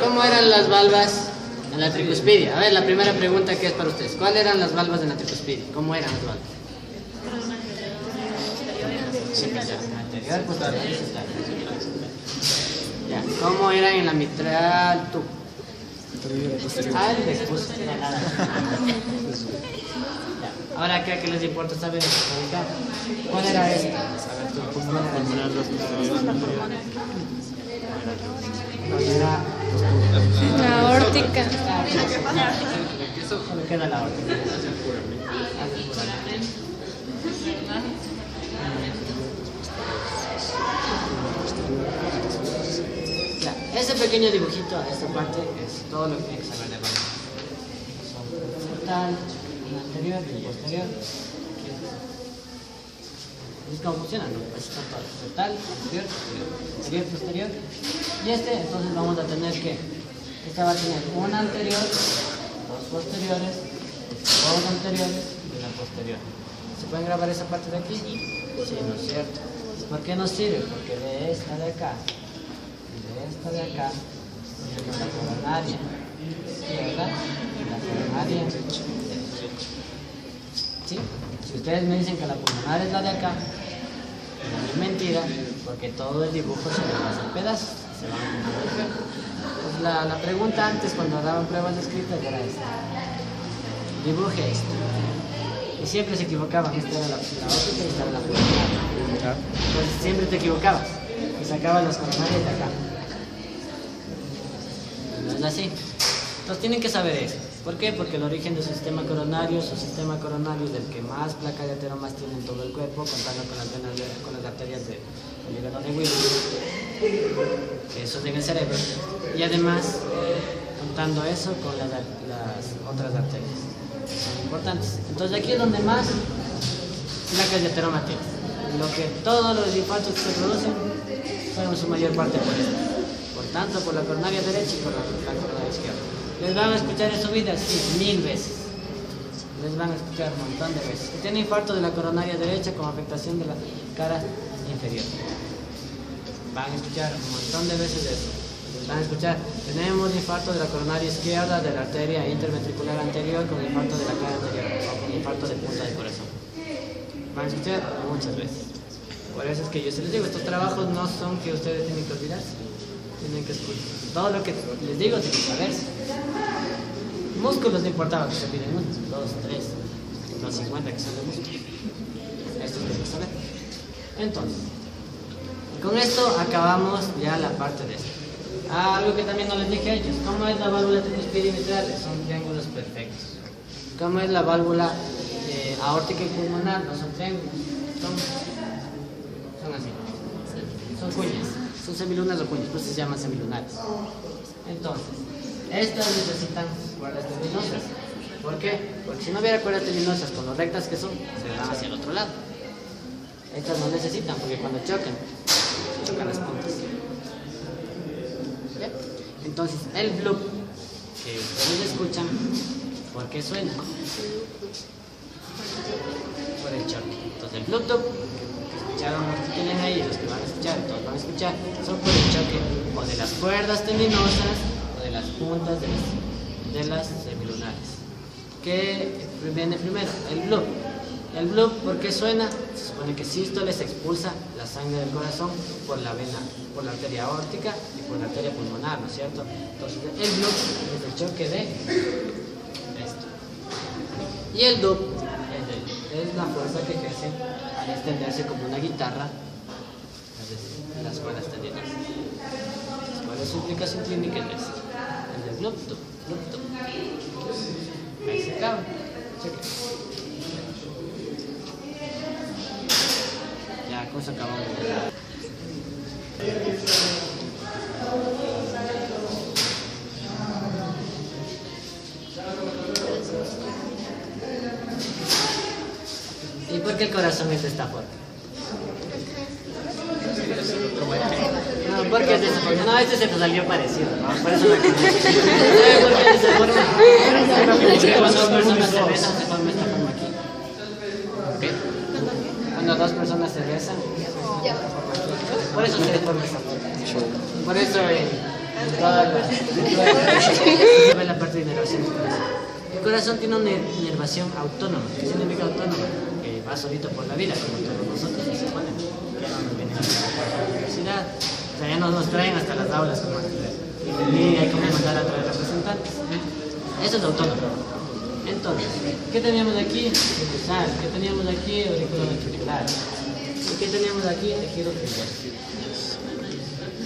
¿Cómo eran las valvas en la tricuspidia? A ver, la primera pregunta que es para ustedes. ¿Cuáles eran las valvas en la tricuspidia? ¿Cómo eran las valvas? Anterior, posterior. Ya. ¿Cómo eran en la mitral tú? Ah, después. Ahora acá que les importa saber ¿cuál era esta? La aórtica. Solo queda la aórtica. Ya, ese pequeño dibujito, esta parte, es todo lo que tiene que saber de valor. Frontal, anterior y posterior. Es como funciona, ¿no? Pues está todo. Frontal, anterior, posterior. Y entonces vamos a tener que, esta va a tener una anterior, dos posteriores, dos anteriores y una posterior. ¿Se pueden grabar esa parte de aquí? Sí, ¿no es cierto? ¿Por qué nos sirve? Porque de esta de acá y de esta de acá tenemos la coronaria izquierda y la coronaria derecha. ¿Sí? Si ustedes me dicen que la pulmonar es la de acá, es mentira, porque todo el dibujo se le va a hacer pedazos, se van a mover. Pues la pregunta antes, cuando daban pruebas de escritas, era esta. Dibuje esto. Y siempre se equivocaban, esta era la óptica y esta era la pulmonar. Entonces siempre te equivocabas y sacabas las coronarias de acá. No es así. Entonces tienen que saber esto. ¿Por qué? Porque el origen de su sistema coronario es el que más placa de ateromas tiene en todo el cuerpo, contando con las venas con las arterias del hígado de Willis, eso es en el cerebro, y además contando eso con las otras arterias. Son importantes. Entonces aquí es donde más placas de ateroma tienes. Todos los infartos que se producen son en su mayor parte por esto. Por tanto, por la coronaria derecha y por la coronaria izquierda. ¿Les van a escuchar en su vida? Sí, 1000 veces. Les van a escuchar un montón de veces. Tiene infarto de la coronaria derecha con afectación de la cara inferior. Van a escuchar un montón de veces eso. Les van a escuchar, tenemos infarto de la coronaria izquierda, de la arteria interventricular anterior con infarto de la cara anterior o con infarto de punta del corazón. Van a escuchar muchas veces. Por eso es que yo se les digo, estos trabajos no son que ustedes tienen que olvidarse. Tienen que escuchar. Todo lo que les digo tienen que saberse. Músculos no importaba que se piden 1, 2, 3, los 50 que son de músculos. Esto tienen que saber. Entonces, con esto acabamos ya la parte de esto. Algo que también no les dije a ellos. ¿Cómo es la válvula tricuspidia mitral? Son triángulos perfectos. ¿Cómo es la válvula aórtica y pulmonar? No son triángulos. Son así. Son cuñas. Son semilunas o cuñas, pues se llaman semilunares. Entonces, estas necesitan cuerdas tendinosas. ¿Por qué? Porque si no hubiera cuerdas tendinosas con lo rectas que son, se van hacia el otro lado. Estas no necesitan, porque cuando chocan las puntas. ¿Bien? Entonces, el bloop que ustedes escuchan, ¿por qué suena? Por el choque. Entonces, el bloop escucharon los que tienen ahí, los que van a escuchar, todos van a escuchar, son por el choque o de las cuerdas tendinosas o de las puntas de las semilunares. ¿Qué viene primero? El bloop. El bloop, ¿por qué suena? Se supone que sístole se expulsa la sangre del corazón por la vena, por la arteria aórtica y por la arteria pulmonar, ¿no es cierto? Entonces, el bloop es el choque de esto. Y el dub es la fuerza que ejerce al extenderse como una guitarra las cuerdas tendinosas. ¿Cuál es su implicación clínica en esto? El de bloop, dub, bloop, dub. Ahí se acaba. Cheque. Ya, con eso acabamos. ¿Y por qué el corazón es de esta forma? No, porque es de esa forma. No, este se te salió parecido, ¿no? Por eso la cambié. ¿Por qué es de esa forma? Porque cuando dos personas se besan se forma esta forma aquí. ¿Qué? Cuando dos personas se besan, por eso se forma esta forma. Por eso en toda la parte de inervación del corazón. El corazón tiene una inervación autónoma. ¿Qué significa autónoma? Que va solito por la vida, como todos nosotros, se supone. Que no nos vienen a la universidad. O sea, ya nos traen hasta las aulas como y hay como mandar a traer representantes. Eso es autónomo. Entonces, ¿qué teníamos aquí? Sinusal. ¿Qué teníamos aquí? Auricular ventricular. ¿Y qué teníamos aquí? Tejido fibroso.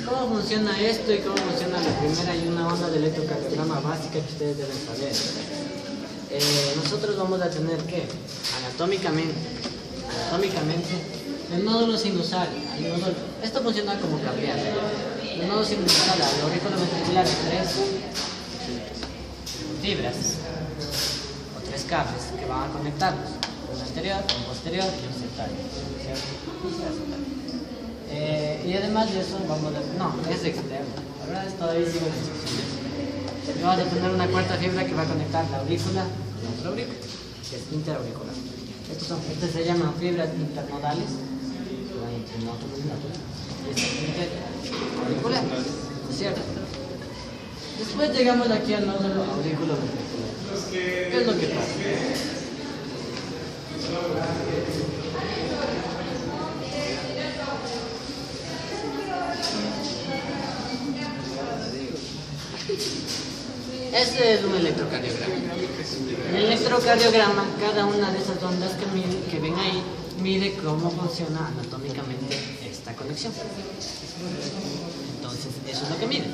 ¿Cómo funciona esto y cómo funciona la primera y una onda de electrocardiograma básica que ustedes deben saber? Nosotros vamos a tener que, anatómicamente, el nódulo sinusal, esto funciona como cablear. El nódulo sinusal al aurículo ventricular hay 3 fibras o 3 cables que van a conectarlos, un anterior, un posterior y un sectario. Y además de eso vamos a... No, es externo. Ahora todavía sigo en discusión. Vamos a tener una cuarta fibra que va a conectar la aurícula y otra aurícula, que es interauricular. Estas se llaman fibras internodales. Auricular, ¿cierto? Después llegamos aquí al nódulo aurículo ventricular. ¿Qué es lo que pasa? Este es un electrocardiograma. En el electrocardiograma, cada una de esas ondas que ven ahí, mide cómo funciona anatómicamente esta conexión. Entonces, eso es lo que mide.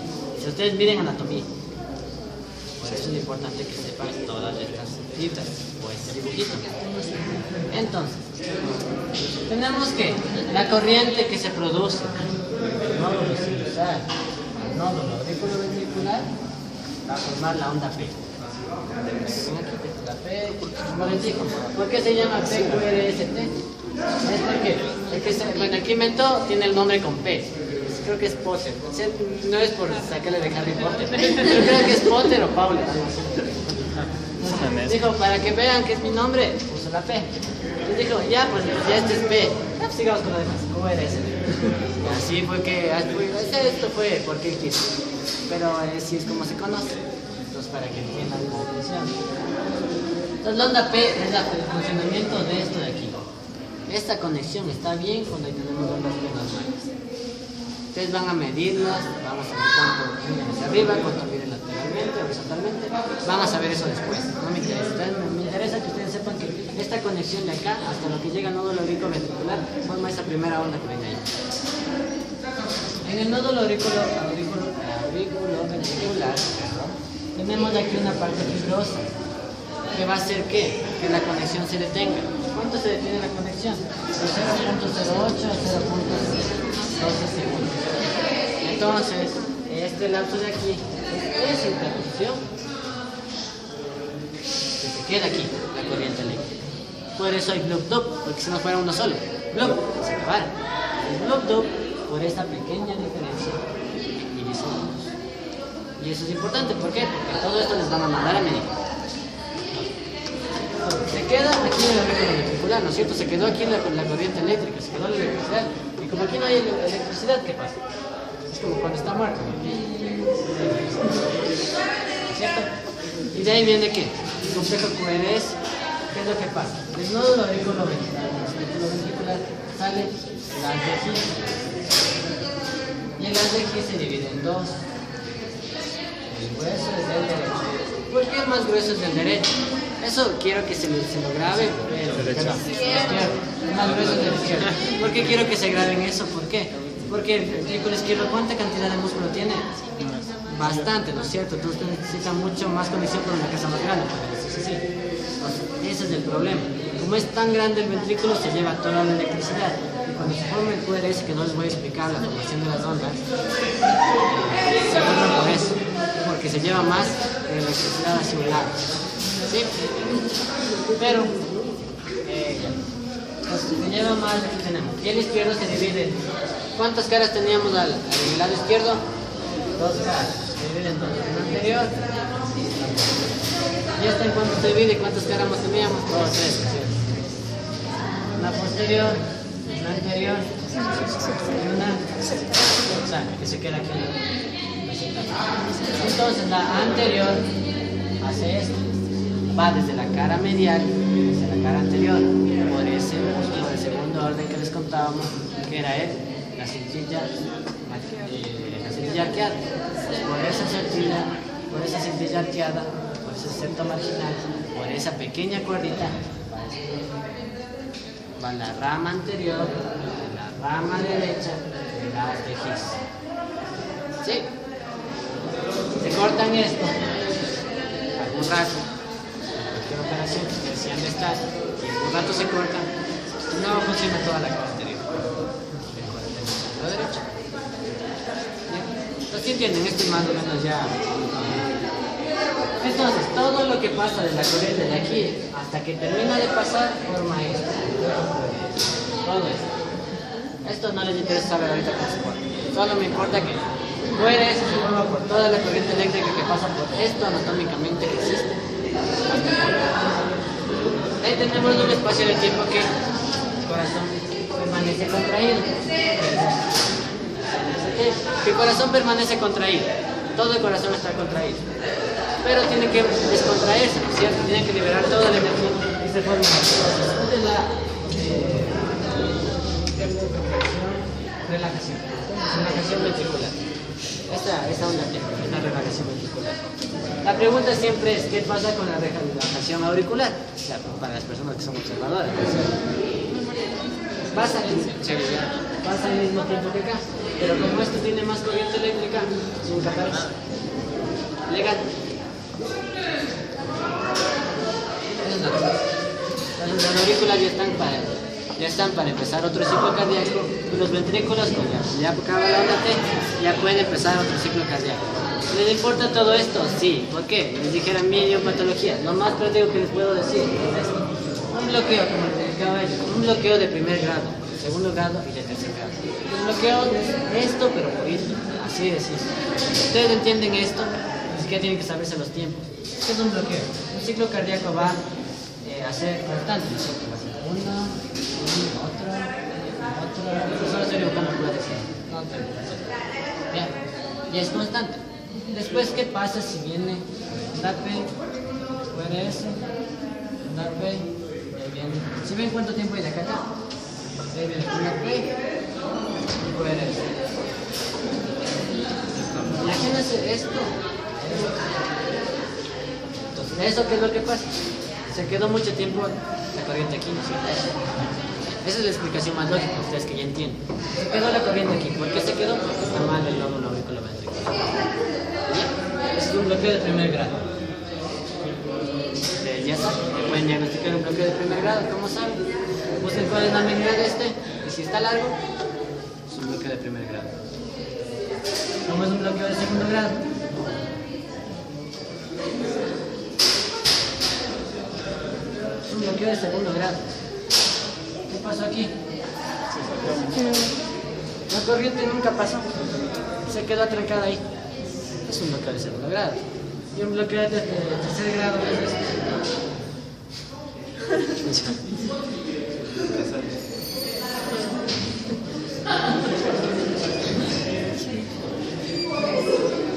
Si ustedes miden anatomía, por eso es importante que sepan todas estas fibras o este dibujito. Entonces, tenemos que la corriente que se produce del nódulo sinusal al nódulo auriculoventricular va a formar la onda P. La P, como les digo, ¿por qué se llama PQRST? Es porque bueno, aquí inventó, tiene el nombre con P. Creo que es Potter. No es por sacarle de Harry Potter, pero creo que es Potter o Paula. Dijo, para que vean que es mi nombre, puso la P. Entonces dijo, ya, pues ya este es P. Ya, pues sigamos con lo demás. QRST. Así fue que, esto fue porque él quiso. Pero así es como se conoce. Entonces, para que entiendan la definición. Entonces, la onda P es el funcionamiento de esto de aquí. Esta conexión está bien cuando tenemos ondas P normales. Ustedes van a medirlas, vamos a ver cuánto vienen hacia arriba, cuánto vienen lateralmente, horizontalmente. Van a saber eso después, no me interesa. Entonces, me interesa que ustedes sepan que esta conexión de acá hasta lo que llega al nódulo auriculoventricular forma esa primera onda que ven ahí. En el nódulo auriculoventricular tenemos aquí una parte fibrosa que va a hacer que la conexión se detenga. ¿Cuánto se detiene la conexión? De 0.08 a 0.12 segundos. Entonces, este lapso de aquí es interrupción que se queda aquí, la corriente eléctrica. Por eso hay bloop dop, porque si no fuera uno solo, bloop, se acabara. El bloop dop por esta pequeña diferencia en milisegundos. Y eso es importante, ¿por qué? Porque todo esto les van a mandar a medir. Se queda aquí en el aurículo ventricular, ¿no es cierto? Se quedó aquí la corriente eléctrica, se quedó la electricidad. Y como aquí no hay electricidad, ¿qué pasa? Es como cuando está muerto, ¿no? ¿Cierto? Y de ahí viene ¿qué? El complejo QRS. ¿Qué es lo que pasa? Del nódulo auriculoventricular sale las de aquí. Y las de aquí se divide en dos. El grueso es del derecho. ¿Por qué el más grueso es del derecho? Eso quiero que se lo grabe, pero el más grueso es del izquierdo. ¿Por qué quiero que se graben eso? ¿Por qué? Porque el ventrículo izquierdo, ¿cuánta cantidad de músculo tiene? Bastante, ¿no es cierto? Entonces necesita mucho más conexión con una casa más grande. Sí. Entonces, ese es el problema. Como es tan grande el ventrículo, se lleva toda la electricidad. Y cuando se forma el QRS, que no les voy a explicar la formación de las ondas, se forma por eso. Porque se lleva más electricidad hacia un lado. ¿Sí? Pero, se lleva más, aquí tenemos. Y el izquierdo se divide. ¿Cuántas caras teníamos al lado izquierdo? 2 caras. Se divide en dos. Una anterior. ¿Y esta en cuánto se divide? ¿Cuántas caras teníamos? 2, 3. Una posterior, una anterior O sea, que se queda aquí. Entonces la anterior hace esto. Va desde la cara medial hacia la cara anterior. Por ese músculo de segundo orden que les contábamos, que era la cintilla arqueada. Por esa cintilla arqueada, por ese septo marginal, por esa pequeña cuerdita, va la rama anterior, la rama derecha de la tejiz. ¿Sí? Se cortan esto, algún rato, cualquier operación, que decían de estar, y algún rato se cortan, no funciona toda la cara anterior. La derecha. Entonces, ¿sí entienden? Esto es más o menos ya. Entonces, todo lo que pasa de la corriente de aquí hasta que termina de pasar, forma esto. Todo esto. Esto no les interesa saber ahorita cómo se forma. Solo me importa que muere eso, se forma por toda la corriente eléctrica que pasa por esto anatómicamente que existe. Ahí tenemos un espacio de tiempo que el corazón permanece contraído. El corazón permanece contraído. Todo el corazón está contraído. Pero tiene que descontraerse, ¿no es cierto? Tiene que liberar toda la energía y se forma. Esta es la relajación ventricular. Esta onda es la relajación ventricular. La pregunta siempre es, ¿qué pasa con la relajación auricular? O sea, para las personas que son observadoras. Pasa al mismo tiempo que acá, pero como esto tiene más corriente eléctrica, nunca aparece. Legal. Las aurículas ya están para empezar otro ciclo cardíaco y los ventrículos, cuando ya acaba la onda T, ya pueden empezar otro ciclo cardíaco. ¿Les importa todo esto? Sí. ¿Por qué? Les dijeran patología. Lo más práctico que les puedo decir es esto. Un bloqueo, como les explicaba yo, un bloqueo de primer grado, de segundo grado y de tercer grado. Un bloqueo es esto, pero purito. Así es. Ustedes entienden esto, ni siquiera tienen que saberse los tiempos. ¿Qué es un bloqueo? Un ciclo cardíaco va a ser constante. Uno, otro. Solo estoy dibujando puras decir. Y es constante. Después, ¿qué pasa si viene DAPE, QRS, DAPE, ahí viene? ¿Sí ven cuánto tiempo hay de acá? Ahí viene DAPE y QRS. Imagínense esto. Entonces, ¿eso qué es lo que pasa? Se quedó mucho tiempo la corriente aquí, ¿no es cierto? Esa es la explicación más lógica, ustedes que ya entienden. Se quedó la corriente aquí. ¿Por qué se quedó? Porque está mal el lóbulo auriculoventricular. Ese es un bloqueo de primer grado. Ya saben, pueden diagnosticar un bloqueo de primer grado, ¿cómo saben? Busquen cuál es la medida de este, y si está largo, es un bloqueo de primer grado. ¿Cómo es un bloqueo de segundo grado? Es un bloqueo de segundo grado. ¿Qué pasó aquí? La corriente nunca pasó. Se quedó atrancada ahí. Es un bloqueo de segundo grado. Y un bloqueo de tercer grado es este.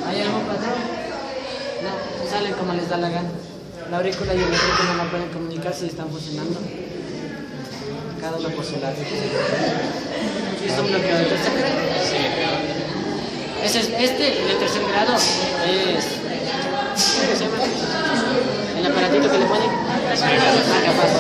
¿Hay algún patrón? No, salen como les da la gana. La aurícula y el ventrículo no pueden comunicarse y están funcionando. Cada uno por su lado. ¿Y es un bloqueo de tercer grado? Sí. Este de tercer grado es... ¿Cómo se llama? El aparatito que le ponen. Capaz.